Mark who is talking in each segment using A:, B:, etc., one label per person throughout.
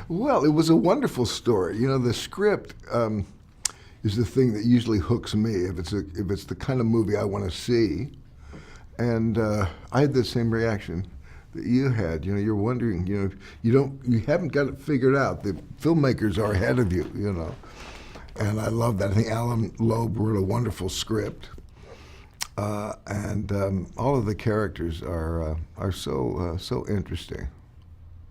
A: Well, it was a wonderful story. You know, the script is the thing that usually hooks me if it's the kind of movie I want to see. And I had the same reaction that you had. You know, you're wondering. You know, you haven't got it figured out. The filmmakers are ahead of you. You know, and I love that. I think Alan Loeb wrote a wonderful script. And all of the characters are so interesting.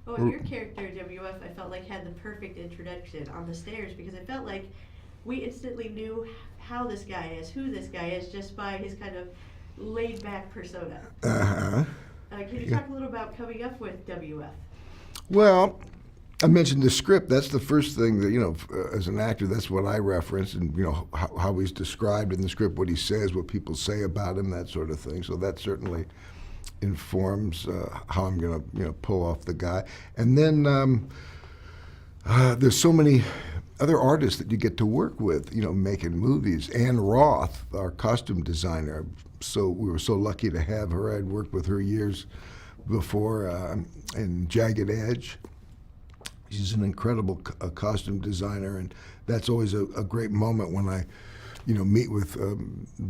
B: Well, your character, WF, I felt like had the perfect introduction on the stairs because I felt like we instantly knew how this guy is, who this guy is, just by his kind of laid-back persona.
A: Uh-huh.
B: Can you talk a little about coming up with WF?
A: Well, I mentioned the script. That's the first thing that, you know, as an actor, that's what I reference, and, you know, how he's described in the script, what he says, what people say about him, that sort of thing. So that certainly informs how I'm going to, you know, pull off the guy. And then there's so many other artists that you get to work with, you know, making movies. Ann Roth, our costume designer, so we were so lucky to have her. I'd worked with her years before in Jagged Edge. She's an incredible costume designer, and that's always a great moment when I, you know, meet with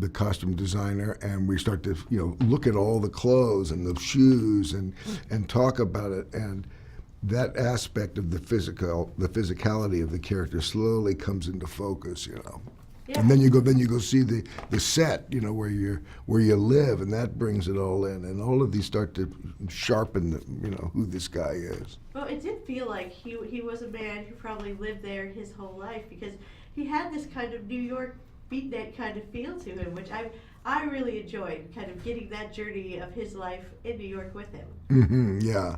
A: the costume designer and we start to, you know, look at all the clothes and the shoes and talk about it. And that aspect of the physicality of the character slowly comes into focus, you know. Yeah. And then you go see the set, you know, where you live, and that brings it all in, and all of these start to sharpen, you know, who this guy is.
B: Well, it did feel like he was a man who probably lived there his whole life because he had this kind of New York beatnik kind of feel to him, which I really enjoyed, kind of getting that journey of his life in New York with him.
A: Mm-hmm, yeah,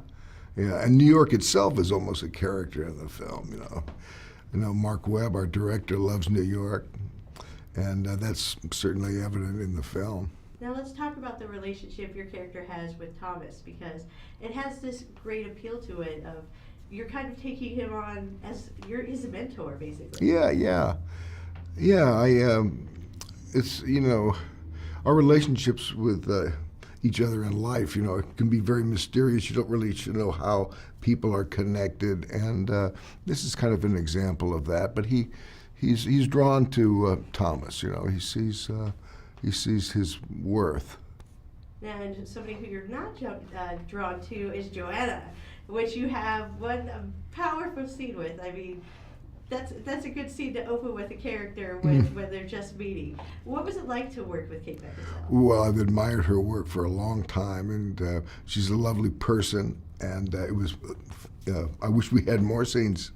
A: and New York itself is almost a character in the film, you know. You know, Mark Webb, our director, loves New York. And that's certainly evident in the film.
B: Now let's talk about the relationship your character has with Thomas, because it has this great appeal to it of you're kind of taking him on as his mentor, basically.
A: Yeah. It's, you know, our relationships with each other in life, you know, it can be very mysterious. You don't really know how people are connected, and this is kind of an example of that. But He's drawn to Thomas. You know, he sees his worth.
B: And somebody who you're not drawn to is Joanna, which you have one powerful scene with. I mean, that's a good scene to open with a character when they're just meeting. What was it like to work with Kate Beckinsale?
A: Well, I've admired her work for a long time, and she's a lovely person. And it was. I wish we had more scenes.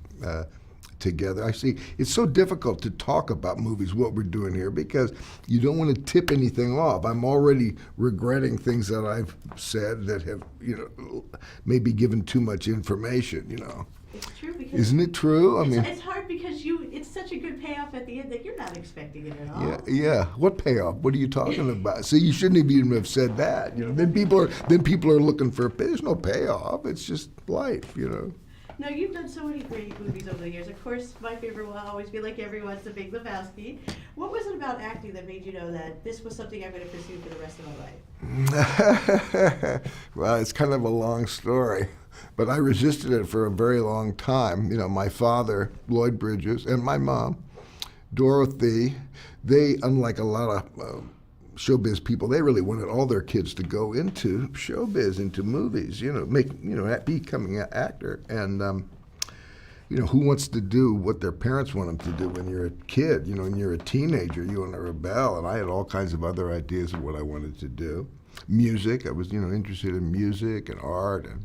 A: Together. I see it's so difficult to talk about movies, what we're doing here, because you don't want to tip anything off. I'm already regretting things that I've said that have, you know, maybe given too much information, you know.
B: It's true because
A: isn't it true? I mean,
B: it's hard because it's such a good payoff at the end that you're not expecting it at all.
A: Yeah. What payoff? What are you talking about? See, you shouldn't even have said that. You know, then people are looking for. There's no payoff. It's just life, you know.
B: Now, you've done so many great movies over the years. Of course, my favorite will always be like everyone's, The Big Lebowski. What was it about acting that made you know that this was something I'm going to pursue for the rest of my life?
A: Well, it's kind of a long story, but I resisted it for a very long time. You know, my father, Lloyd Bridges, and my mom, Dorothy, they, unlike a lot of showbiz people, they really wanted all their kids to go into showbiz, into movies, you know, becoming an actor. And, you know, who wants to do what their parents want them to do when you're a kid? You know, when you're a teenager, you want to rebel. And I had all kinds of other ideas of what I wanted to do. Music, I was, you know, interested in music and art. And